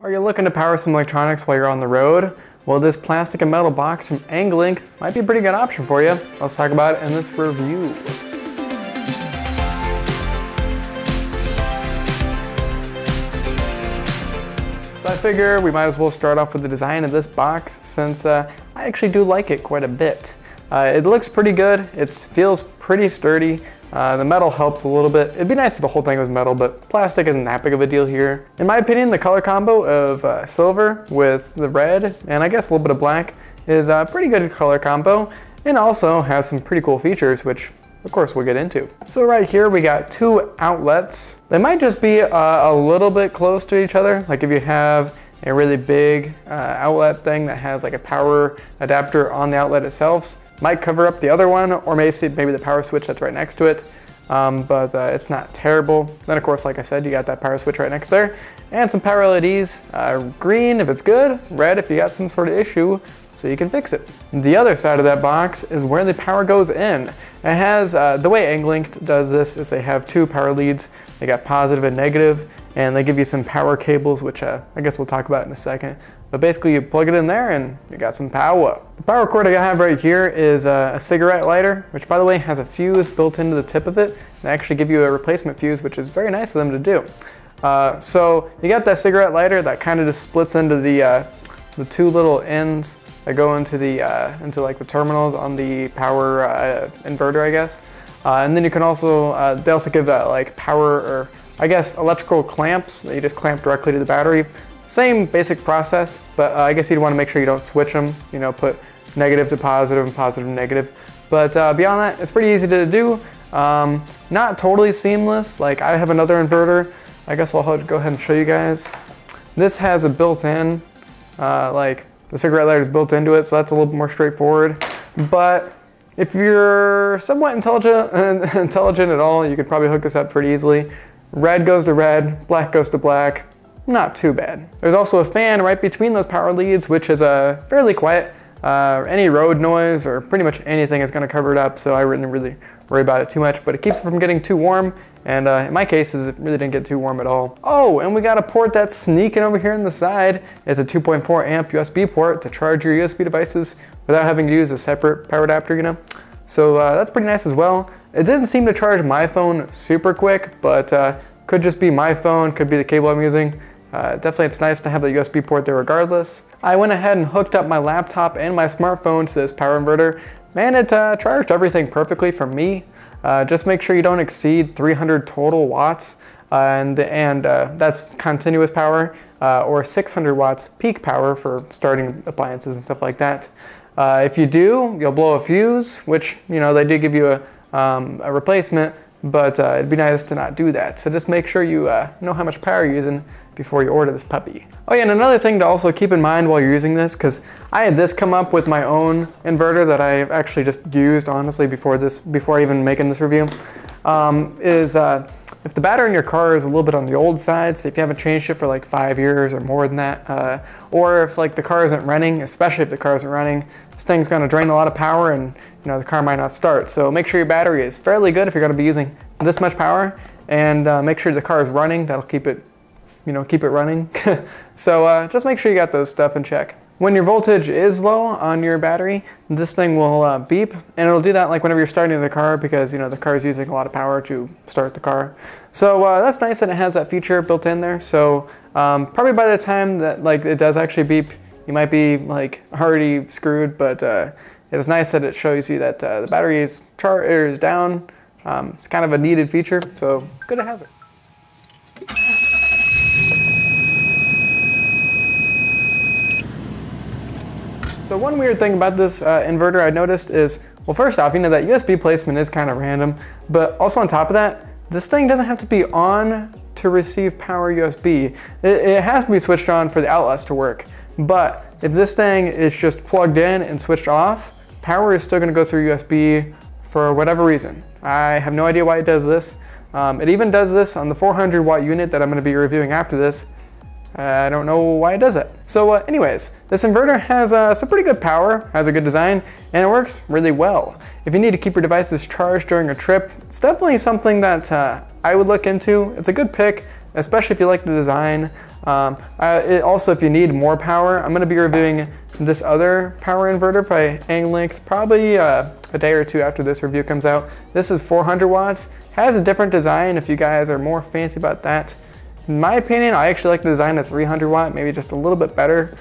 Are you looking to power some electronics while you're on the road? Well, this plastic and metal box from Anglink might be a pretty good option for you. Let's talk about it in this review. So I figure we might as well start off with the design of this box since I actually do like it quite a bit. It looks pretty good, it feels pretty sturdy. The metal helps a little bit. It'd be nice if the whole thing was metal, but plastic isn't that big of a deal here. In my opinion, the color combo of silver with the red and I guess a little bit of black is a pretty good color combo, and also has some pretty cool features, which of course we'll get into. So right here we got two outlets. They might just be a little bit close to each other. Like if you have a really big outlet thing that has like a power adapter on the outlet itself, might cover up the other one, or maybe the power switch that's right next to it, but it's not terrible. Then of course, like I said, you got that power switch right next there, and some power LEDs, green if it's good, red if you got some sort of issue, so you can fix it. The other side of that box is where the power goes in. It has, the way Anglink does this is they have two power leads. They got positive and negative, and they give you some power cables, which I guess we'll talk about in a second. But basically you plug it in there and you got some power. The power cord I have right here is a cigarette lighter, which by the way has a fuse built into the tip of it. They actually give you a replacement fuse, which is very nice of them to do. So you got that cigarette lighter that kind of just splits into the two little ends that go into into like the terminals on the power inverter, I guess. And then you can also, they also give that like power, or I guess electrical clamps that you just clamp directly to the battery. Same basic process, but I guess you'd want to make sure you don't switch them, you know, put negative to positive and positive to negative. But beyond that, it's pretty easy to do. Not totally seamless. Like I have another inverter. I guess I'll go ahead and show you guys. This has a built-in, like the cigarette lighter is built into it, so that's a little bit more straightforward. But if you're somewhat intelligent at all, you could probably hook this up pretty easily. Red goes to red, black goes to black. Not too bad. There's also a fan right between those power leads, which is fairly quiet. Any road noise or pretty much anything is going to cover it up, so I wouldn't really worry about it too much, but it keeps it from getting too warm, and in my cases it really didn't get too warm at all. Oh, and we got a port that's sneaking over here on the side. It's a 2.4 amp USB port to charge your USB devices without having to use a separate power adapter, you know? So that's pretty nice as well. It didn't seem to charge my phone super quick, but could just be my phone, could be the cable I'm using. Definitely it's nice to have the USB port there regardless. I went ahead and hooked up my laptop and my smartphone to this power inverter. Man, it charged everything perfectly for me. Just make sure you don't exceed 300 total watts, and that's continuous power, or 600 watts peak power for starting appliances and stuff like that. If you do, you'll blow a fuse, which, you know, they do give you a replacement, but it'd be nice to not do that. So just make sure you know how much power you're using before you order this puppy. Oh yeah, and another thing to also keep in mind while you're using this, because I had this come up with my own inverter that I actually just used honestly before even making this review, is if the battery in your car is a little bit on the old side, so if you haven't changed it for like 5 years or more than that, or if like the car isn't running, especially if the car isn't running, this thing's gonna drain a lot of power and you know the car might not start. So make sure your battery is fairly good if you're gonna be using this much power, and make sure the car is running. That'll keep it, you know, keep it running. So just make sure you got those stuff in check. When your voltage is low on your battery, this thing will beep, and it'll do that like whenever you're starting the car, because you know the car is using a lot of power to start the car. So that's nice that it has that feature built in there. So probably by the time that like it does actually beep, you might be like already screwed, but it's nice that it shows you that the battery is down. It's kind of a needed feature, so good it has it. So one weird thing about this inverter I noticed is, well, first off, you know, that USB placement is kind of random, but also on top of that, this thing doesn't have to be on to receive power USB. It has to be switched on for the outlets to work. But if this thing is just plugged in and switched off, power is still gonna go through USB for whatever reason. I have no idea why it does this. It even does this on the 400 watt unit that I'm gonna be reviewing after this. I don't know why it does it. So anyways, this inverter has some pretty good power, has a good design, and it works really well. If you need to keep your devices charged during a trip, it's definitely something that I would look into. It's a good pick, especially if you like the design. Also, if you need more power, I'm going to be reviewing this other power inverter by Anglink probably a day or two after this review comes out. This is 400 watts, has a different design if you guys are more fancy about that. In my opinion, I actually like the design of 300 watt, maybe just a little bit better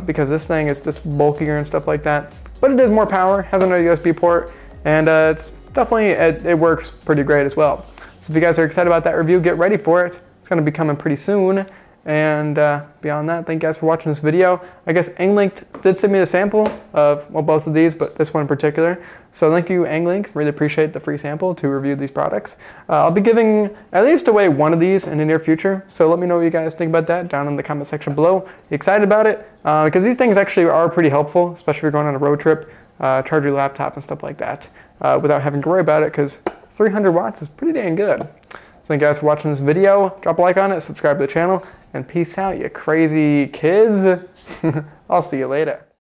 because this thing is just bulkier and stuff like that. But it is more power, has another USB port, and it's definitely, it works pretty great as well. So if you guys are excited about that review, get ready for it. It's going to be coming pretty soon. And beyond that, thank you guys for watching this video. I guess Anglink did send me a sample of, well, both of these, but this one in particular. So thank you, Anglink. Really appreciate the free sample to review these products. I'll be giving at least away one of these in the near future. So let me know what you guys think about that down in the comment section below. You excited about it? Because these things actually are pretty helpful, especially if you're going on a road trip, charge your laptop and stuff like that, without having to worry about it, because 300 watts is pretty dang good. So thank you guys for watching this video. Drop a like on it, subscribe to the channel, and peace out, you crazy kids. I'll see you later.